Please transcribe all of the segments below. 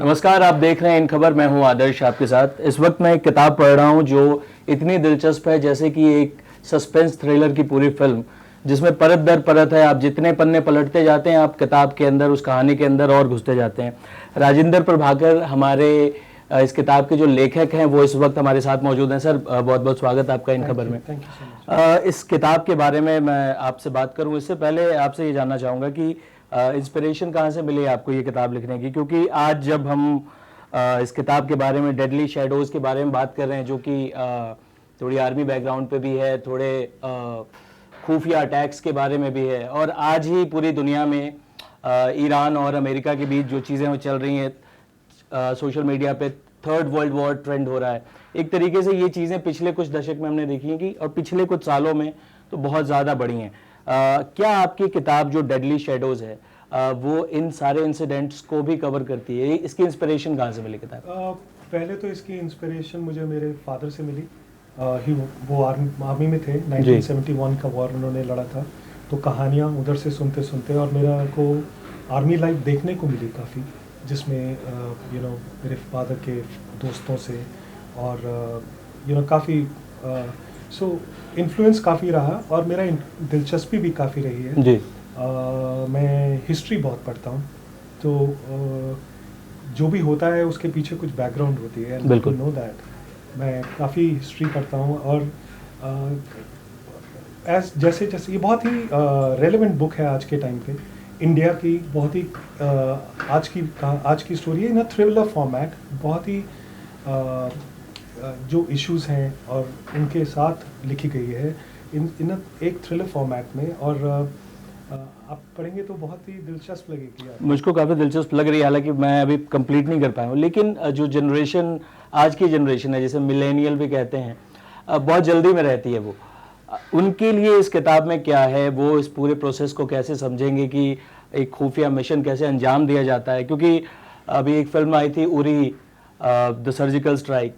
नमस्कार, आप देख रहे हैं इन खबर। मैं हूं आदर्श आपके साथ। इस वक्त मैं एक किताब पढ़ रहा हूं जो इतनी दिलचस्प है जैसे कि एक सस्पेंस थ्रिलर की पूरी फिल्म, जिसमें परत दर परत है। आप जितने पन्ने पलटते जाते हैं, आप किताब के अंदर, उस कहानी के अंदर और घुसते जाते हैं। राजेंद्र प्रभाकर हमारे इस किताब के जो लेखक हैं वो इस वक्त हमारे साथ मौजूद हैं। सर, बहुत बहुत स्वागत आपका इन खबर में। Thank you so much. इस किताब के बारे में मैं आपसे बात करूं, इससे पहले आपसे ये जानना चाहूँगा कि इंस्पिरेशन कहाँ से मिली आपको ये किताब लिखने की? क्योंकि आज जब हम इस किताब के बारे में, डेडली शैडोज़ के बारे में बात कर रहे हैं, जो कि थोड़ी आर्मी बैकग्राउंड पे भी है, थोड़े खुफिया अटैक्स के बारे में भी है, और आज ही पूरी दुनिया में ईरान और अमेरिका के बीच जो चीज़ें वो चल रही हैं, सोशल मीडिया पे थर्ड वर्ल्ड वॉर ट्रेंड हो रहा है। एक तरीके से ये चीज़ें पिछले कुछ दशक में हमने देखी हैं कि, और पिछले कुछ सालों में तो बहुत ज़्यादा बढ़ी हैं। क्या आपकी किताब जो डेडली शैडोज़ है वो इन सारे इंसिडेंट्स को भी कवर करती है? इसकी इंस्पिरेशन कहाँ से मिली किताब? पहले तो इसकी इंस्पिरेशन मुझे मेरे फादर से मिली। वो आर्मी में थे। 1971 का वॉर उन्होंने लड़ा था, तो कहानियाँ उधर से सुनते सुनते और मेरा को आर्मी लाइफ देखने को मिली काफ़ी, जिसमें मेरे फादर के दोस्तों से और काफ़ी सो इन्फ्लुएंस काफ़ी रहा, और मेरा दिलचस्पी भी काफ़ी रही है जी। मैं हिस्ट्री बहुत पढ़ता हूँ, तो जो भी होता है उसके पीछे कुछ बैकग्राउंड होती है। बिल्कुल। नो दैट मैं काफ़ी हिस्ट्री पढ़ता हूँ, और जैसे जैसे ये बहुत ही रेलेवेंट बुक है आज के टाइम पे। इंडिया की बहुत ही आज की स्टोरी है इन अ थ्रिलर फॉर्मेट। बहुत ही जो इश्यूज हैं और उनके साथ लिखी गई है इन एक थ्रिलर फॉर्मेट में, और आप पढ़ेंगे तो बहुत ही दिलचस्प लगेगी आपको। मुझको काफ़ी दिलचस्प लग रही है, हालांकि मैं अभी कंप्लीट नहीं कर पाया हूँ। लेकिन जो जनरेशन, आज की जनरेशन है, जिसे मिलेनियल भी कहते हैं, बहुत जल्दी में रहती है वो, उनके लिए इस किताब में क्या है? वो इस पूरे प्रोसेस को कैसे समझेंगे कि एक खुफिया मिशन कैसे अंजाम दिया जाता है? क्योंकि अभी एक फिल्म आई थी, उरी द सर्जिकल स्ट्राइक।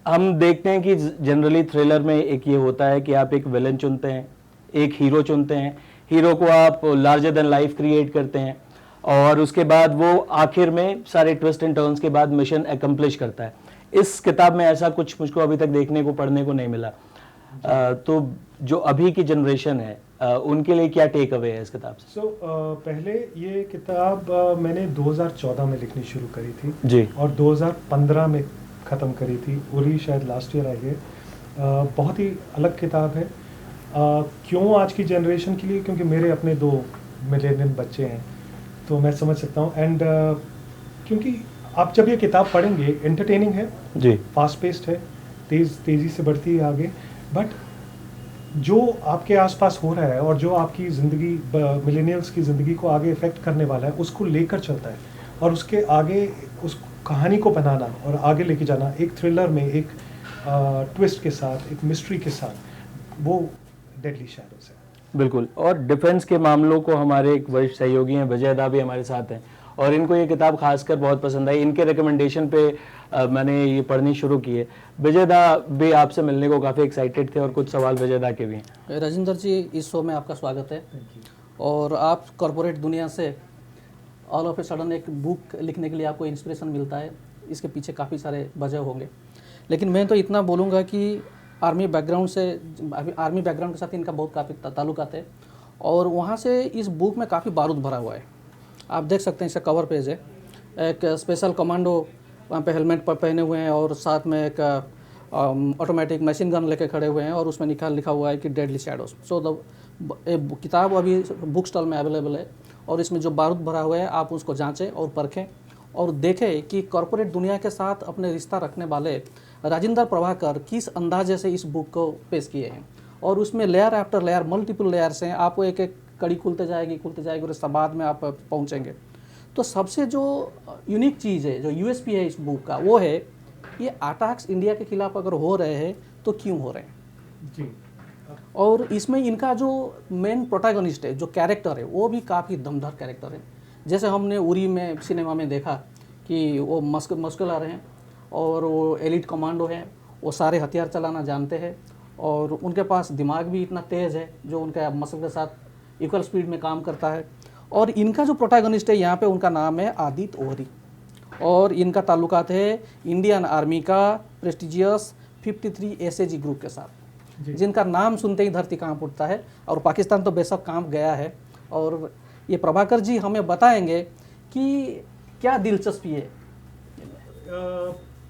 हम देखते हैं कि जनरली थ्रिलर में एक ये होता है कि आप एक विलन चुनते हैं, एक हीरो चुनते हैं, हीरो को आप लार्जर देन लाइफ क्रिएट करते हैं, और उसके बाद वो आखिर में सारे ट्विस्ट एंड टर्न्स के बाद मिशन एकम्प्लिश करता है। इस किताब में ऐसा कुछ मुझको अभी तक देखने को, पढ़ने को नहीं मिला। तो जो अभी की जनरेशन है उनके लिए क्या टेक अवे है इस किताब से? पहले ये किताब मैंने 2014 में लिखनी शुरू करी थी जी, और 2015 में ख़त्म करी थी। उरी शायद लास्ट ईयर आई है। बहुत ही अलग किताब है। क्यों आज की जनरेशन के लिए? क्योंकि मेरे अपने 2 मिलेनियल बच्चे हैं, तो मैं समझ सकता हूँ। एंड क्योंकि आप जब ये किताब पढ़ेंगे, एंटरटेनिंग है जी, फास्ट पेस्ड है, तेज़ी से बढ़ती है आगे, बट जो आपके आसपास हो रहा है और जो आपकी ज़िंदगी, मिलेनियल्स की ज़िंदगी को आगे इफ़ेक्ट करने वाला है, उसको लेकर चलता है, और उसके आगे उस कहानी को बनाना और आगे लेके जाना एक थ्रिलर में, एक ट्विस्ट के साथ, एक मिस्ट्री के साथ, वो डेडली शैडोज़ है। बिल्कुल। और डिफेंस के मामलों को हमारे एक वरिष्ठ सहयोगी हैं, विजय दा, भी हमारे साथ हैं, और इनको ये किताब खासकर बहुत पसंद आई। इनके रिकमेंडेशन पे मैंने ये पढ़नी शुरू की है। विजय दा भी आपसे मिलने को काफ़ी एक्साइटेड थे, और कुछ सवाल विजय दा के भी हैं। राजेंद्र जी, इस शो में आपका स्वागत है। और आप कॉरपोरेट दुनिया से ऑल ऑफ ए सडन एक बुक लिखने के लिए आपको इंस्पिरेशन मिलता है, इसके पीछे काफ़ी सारे वजह होंगे। लेकिन मैं तो इतना बोलूँगा कि आर्मी बैकग्राउंड के साथ इनका बहुत काफ़ी ताल्लुकात है, और वहाँ से इस बुक में काफ़ी बारूद भरा हुआ है। आप देख सकते हैं, इसका कवर पेज है, एक स्पेशल कमांडो वहाँ पे हेलमेट पर पहने हुए हैं, और साथ में एक ऑटोमेटिक मशीन गन लेके खड़े हुए हैं, और उसमें लिखा हुआ है कि डेडली शैडोज। सो द किताब अभी बुक स्टॉल में अवेलेबल है, और इसमें जो बारूद भरा हुआ है आप उसको जांचें और परखें, और देखें कि कॉरपोरेट दुनिया के साथ अपने रिश्ता रखने वाले राजेंद्र प्रभाकर किस अंदाजे से इस बुक को पेश किए हैं। और उसमें layer after layer, multiple layers हैं। आपको एक एक कड़ी खुलते जाएगी, और इसके बाद में आप पहुँचेंगे। तो सबसे जो यूनिक चीज़ है, जो यूएसपी है इस बुक का, वो है ये अटैक्स इंडिया के खिलाफ अगर हो रहे हैं तो क्यों हो रहे हैं जी। और इसमें इनका जो मेन प्रोटैगनिस्ट है, जो कैरेक्टर है, वो भी काफ़ी दमदार कैरेक्टर है। जैसे हमने उरी में सिनेमा में देखा कि वो मस्कुलर हैं, और वो एलिट कमांडो हैं, वो सारे हथियार चलाना जानते हैं, और उनके पास दिमाग भी इतना तेज़ है जो उनका मसल के साथ इक्वल स्पीड में काम करता है। और इनका जो प्रोटैगनिस्ट है यहाँ पे, उनका नाम है आदित्य ओहरी, और इनका ताल्लुकात है इंडियन आर्मी का प्रेस्टिजियस 53 एसएजी ग्रुप के साथ, जिनका नाम सुनते ही धरती कांप उठता है। और पाकिस्तान तो बेशक कांप गया है। और ये प्रभाकर जी हमें बताएंगे कि क्या दिलचस्पी है।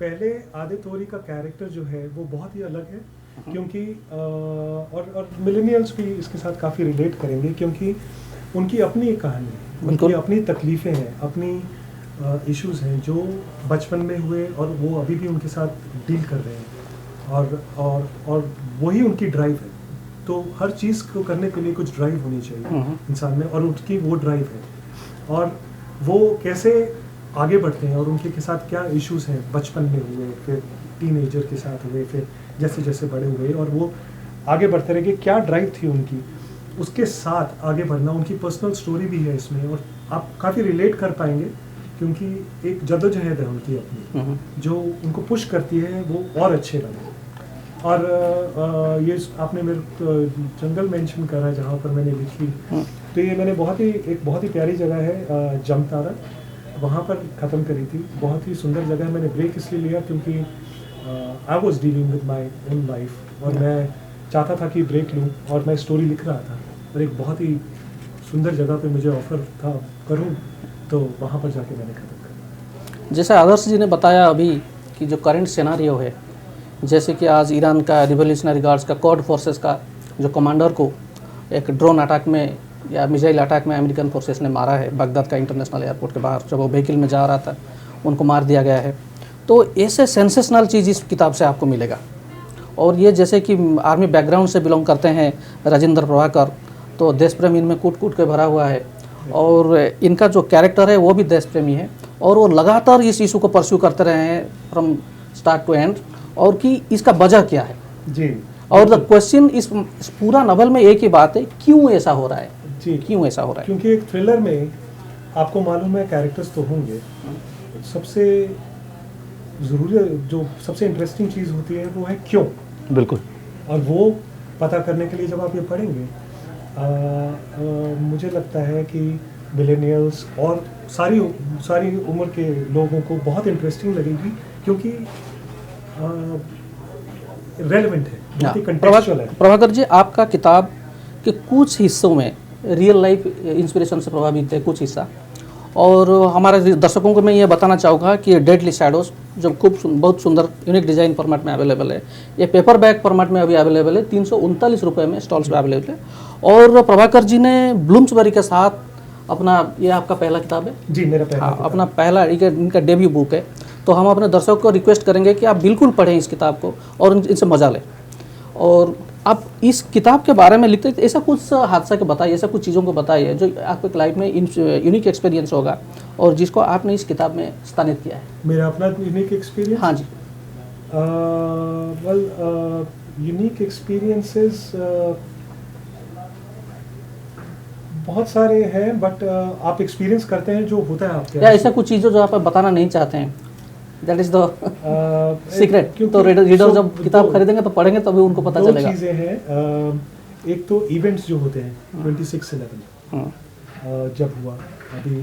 पहले आदित्य ओरी का कैरेक्टर जो है वो बहुत ही अलग है, क्योंकि और मिलेनियल्स भी इसके साथ काफ़ी रिलेट करेंगे, क्योंकि उनकी अपनी एक कहानी है, उनकी अपनी तकलीफ़ें हैं, अपनी इश्यूज हैं जो बचपन में हुए और वो अभी भी उनके साथ डील कर रहे हैं, और वही उनकी ड्राइव है। तो हर चीज़ को करने के लिए कुछ ड्राइव होनी चाहिए इंसान में, और उनकी वो ड्राइव है। और वो कैसे आगे बढ़ते हैं और उनके के साथ क्या इश्यूज हैं, बचपन में हुए, फिर टीनेजर के साथ हुए, फिर जैसे जैसे बड़े हुए और वो आगे बढ़ते रहे, क्या ड्राइव थी उनकी, उसके साथ आगे बढ़ना। उनकी पर्सनल स्टोरी भी है इसमें, और आप काफ़ी रिलेट कर पाएंगे, क्योंकि एक जद्दोजहद है उनकी अपनी, जो उनको पुश करती है वो और अच्छे बने। और ये आपने मेरे जंगल मेंशन करा जहाँ पर मैंने लिखी, तो ये मैंने एक बहुत ही प्यारी जगह है जमतारा, वहाँ पर ख़त्म करी थी। बहुत ही सुंदर जगह है। मैंने ब्रेक इसलिए लिया क्योंकि I was dealing with my own life, और मैं चाहता था कि ब्रेक लूँ, और मैं स्टोरी लिख रहा था, और एक बहुत ही सुंदर जगह पे मुझे ऑफ़र था करूँ, तो वहाँ पर जाके मैंने ख़त्म करा। जैसे आदर्श जी ने बताया अभी कि जो करंट सिनारियो है, जैसे कि आज ईरान का रिवोल्यूशनरी गार्ड्स का कॉड फोर्सेस का जो कमांडर को एक ड्रोन अटैक में या मिसाइल अटैक में अमेरिकन फोर्सेस ने मारा है बगदाद का इंटरनेशनल एयरपोर्ट के बाहर, जब वो व्हीकल में जा रहा था उनको मार दिया गया है। तो ऐसे सेंसेशनल चीज़ इस किताब से आपको मिलेगा। और ये जैसे कि आर्मी बैकग्राउंड से बिलोंग करते हैं राजेंद्र प्रभाकर, तो देश प्रेम इनमें कूट कूट के भरा हुआ है, और इनका जो कैरेक्टर है वो भी देश प्रेमी है, और वो लगातार इस इशू को परस्यू करते रहे हैं फ्रॉम स्टार्ट टू एंड, और कि इसका वजह क्या है जी। और द क्वेश्चन इस पूरा नवल में एक ही बात है, क्यों ऐसा हो रहा है जी, क्यों ऐसा हो रहा है। क्योंकि एक थ्रिलर में आपको मालूम है कैरेक्टर्स तो होंगे, सबसे ज़रूरी जो सबसे इंटरेस्टिंग चीज़ होती है वो है क्यों। बिल्कुल। और वो पता करने के लिए जब आप ये पढ़ेंगे, मुझे लगता है कि मिलेनियल्स और सारी उम्र के लोगों को बहुत इंटरेस्टिंग लगेगी, क्योंकि रेलेवेंट है, बहुत ही कंटेक्चुअल है। प्रभाकर जी, आपका किताब के कुछ हिस्सों में रियल लाइफ इंस्पिरेशन से प्रभावित है, कुछ हिस्सा, और हमारे दर्शकों को मैं ये बताना चाहूँगा कि डेडली शैडोज जो बहुत सुंदर यूनिक डिज़ाइन फॉर्मेट में अवेलेबल है, ये पेपर बैग फॉर्मेट में अभी अवेलेबल है, 339 रुपये में स्टॉल्स पे अवेलेबल है। और प्रभाकर जी ने ब्लूम्सबरी के साथ अपना, ये आपका पहला किताब है? जी, मेरा पहला हाँ, अपना पहला, इनका डेब्यू बुक है। तो हम अपने दर्शकों को रिक्वेस्ट करेंगे कि आप बिल्कुल पढ़ें इस किताब को और इनसे मजा लें। और आप इस किताब के बारे में लिखते हैं, ऐसा कुछ हादसा के बताइए, ऐसा कुछ चीज़ों को बताइए जो आपके लाइफ में यूनिक एक्सपीरियंस होगा और जिसको आपने इस किताब में स्थानित किया है। मेरा अपना यूनिक एक्सपीरियंस? हाँ जी। वेल, यूनिक एक्सपीरियंसेस बहुत सारे हैं, बट आप एक्सपीरियंस करते हैं जो होता है आपके, या ऐसा कुछ चीज़ों जो आप बताना नहीं चाहते हैं, दैट इज़ द सीक्रेट। तो रीडर जब किताब खरीदेंगे तो पढ़ेंगे तभी उनको पता चलेगा। दो चीज़ें हैं, एक तो इवेंट्स जो होते हैं 26/11 जब हुआ, अभी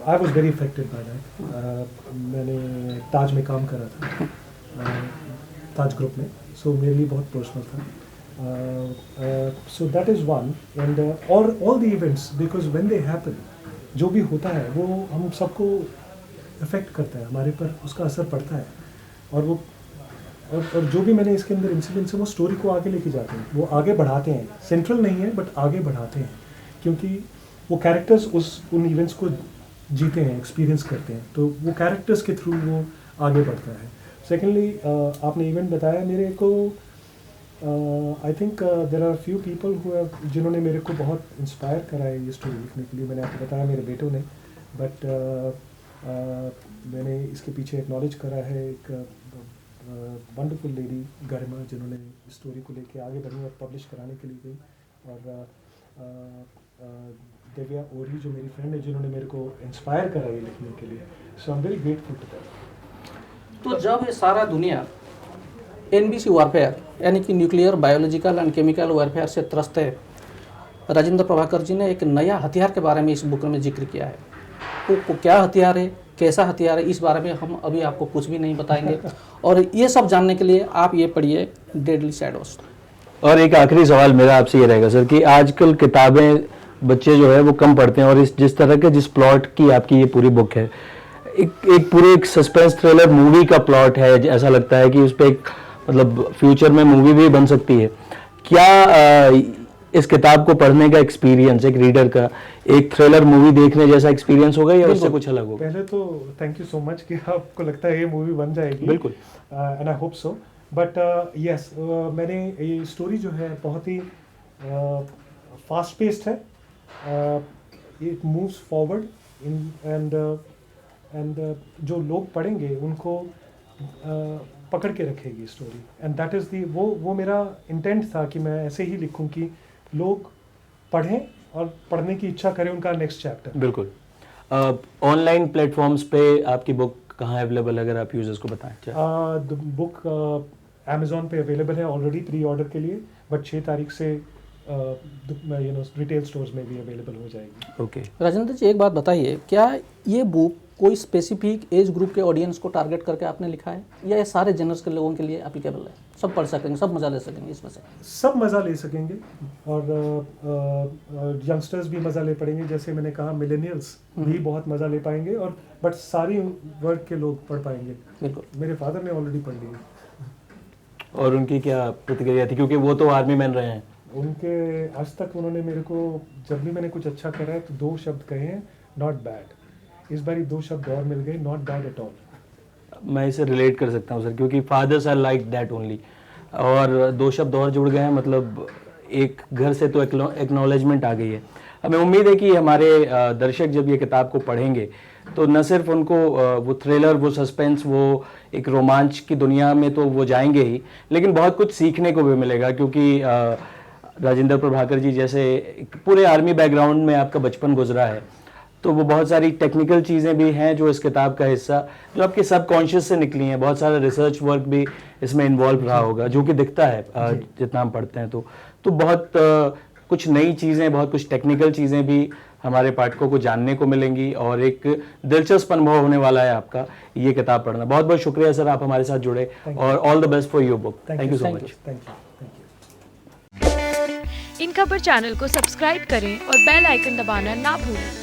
I was very affected by that. मैंने ताज में काम करा था, ताज ग्रुप में, सो मेरे लिए बहुत पर्सनल था। So that is one, and all the events, because when they happen, जो भी होता है वो हम सबको इफेक्ट करता है, हमारे पर उसका असर पड़ता है, और वो और जो भी मैंने इसके अंदर इंसिडेंट्स है वो स्टोरी को आगे लेके जाते हैं, वो आगे बढ़ाते हैं। सेंट्रल नहीं है बट आगे बढ़ाते हैं, क्योंकि वो कैरेक्टर्स उन इवेंट्स को जीते हैं, एक्सपीरियंस करते हैं, तो वो कैरेक्टर्स के थ्रू वो आगे बढ़ता है। सेकेंडली, आपने इवेंट बताया, मेरे को I think there are few people जिन्होंने मेरे को बहुत इंस्पायर करा है ये स्टोरी लिखने के लिए। मैंने आपको बताया मेरे बेटों ने, बट मैंने इसके पीछे एक्नॉलेज करा है एक वंडरफुल लेडी गरिमा, जिन्होंने स्टोरी को लेके आगे बढ़ी और पब्लिश कराने के लिए गई, और दिव्या ओरी जो मेरी फ्रेंड है, जिन्होंने मेरे को इंस्पायर करा ये लिखने के लिए। So I am very grateful to that. तो जब ये सारा दुनिया NBC वारफेयर यानी कि nuclear, biological and chemical warfare से त्रस्त है, राजेंद्र प्रभाकर जी ने एक नया हथियार के बारे में इस बुक में जिक्र किया है। वो क्या हथियार है, कैसा हथियार है, इस बारे में हम अभी आपको कुछ भी नहीं बताएंगे। और ये सब जानने के लिए आप ये पढ़िए डेडली शैडोज। और एक आखिरी सवाल मेरा आपसे ये रहेगा सर कि आजकल किताबें बच्चे जो है वो कम पढ़ते हैं, और इस जिस तरह के जिस प्लॉट की आपकी ये पूरी बुक है, एक पूरे एक सस्पेंस थ्रिलर मूवी का प्लॉट है, ऐसा लगता है कि उस पर एक मतलब फ्यूचर में मूवी भी बन सकती है। क्या इस किताब को पढ़ने का एक्सपीरियंस एक रीडर का एक थ्रिलर मूवी देखने जैसा एक्सपीरियंस होगा या उससे कुछ अलग होगा? पहले तो थैंक यू सो मच कि आपको लगता है ये मूवी बन जाएगी। बिल्कुल। And I hope so, but yes, मैंने ये स्टोरी जो है बहुत ही फास्ट पेस्ड है, it moves forward in and जो लोग पढ़ेंगे उनको पकड़ के रखेगी story, and that is the वो मेरा इंटेंट था कि मैं ऐसे ही लिखूं कि लोग पढ़ें और पढ़ने की इच्छा करें उनका नेक्स्ट चैप्टर। बिल्कुल। ऑनलाइन प्लेटफॉर्म्स पे आपकी बुक कहाँ अवेलेबल है, अगर आप यूजर्स को बताएं? बुक अमेजोन पे अवेलेबल है ऑलरेडी प्री ऑर्डर के लिए, बट 6 तारीख से रिटेल स्टोर्स में भी अवेलेबल हो जाएगी। ओके। राजेंद्र जी, एक बात बताइए, क्या ये बुक कोई स्पेसिफिक एज ग्रुप के ऑडियंस को टारगेट करके आपने लिखा है, या ये सारे जनर्स के लोगों के लिए एप्लीकेबल है? सब पढ़ सकेंगे, सब मजा ले सकेंगे इसमें से? सब मज़ा ले सकेंगे, और यंगस्टर्स भी मज़ा ले पड़ेंगे, जैसे मैंने कहा मिलेनियल्स भी बहुत मज़ा ले पाएंगे, और बट सारी वर्ग के लोग पढ़ पाएंगे। बिल्कुल। मेरे फादर ने ऑलरेडी पढ़ ली है। और उनकी क्या प्रतिक्रिया थी, क्योंकि वो तो आर्मी मैन रहे हैं? उनके आज तक उन्होंने मेरे को, जब भी मैंने कुछ अच्छा करा है तो 2 शब्द कहे हैं, नॉट बैड। इस बार 2 शब्द और मिल गए, नॉट बैड एट ऑल। मैं इसे रिलेट कर सकता हूँ सर, क्योंकि fathers are like that only, और 2 शब्द और जुड़ गए हैं, मतलब एक घर से तो एक्नॉलेजमेंट आ गई है। हमें उम्मीद है कि हमारे दर्शक जब ये किताब को पढ़ेंगे तो न सिर्फ उनको वो थ्रिलर, वो सस्पेंस, वो एक रोमांच की दुनिया में तो वो जाएंगे ही, लेकिन बहुत कुछ सीखने को भी मिलेगा, क्योंकि राजेंद्र प्रभाकर जी जैसे पूरे आर्मी बैकग्राउंड में आपका बचपन गुजरा है, तो वो बहुत सारी टेक्निकल चीज़ें भी हैं जो इस किताब का हिस्सा, जो आपके सबकॉन्शियस से निकली हैं। बहुत सारा रिसर्च वर्क भी इसमें इन्वॉल्व रहा होगा, जो कि दिखता है जितना हम पढ़ते हैं। तो बहुत कुछ नई चीज़ें, बहुत कुछ टेक्निकल चीज़ें भी हमारे पाठकों को जानने को मिलेंगी, और एक दिलचस्प अनुभव होने वाला है आपका ये किताब पढ़ना। बहुत बहुत शुक्रिया सर, आप हमारे साथ जुड़े, और all the best for your book. Thank you so much. Thank you. In खबर चैनल को सब्सक्राइब करें और बेल आइकन दबाना ना भूलें।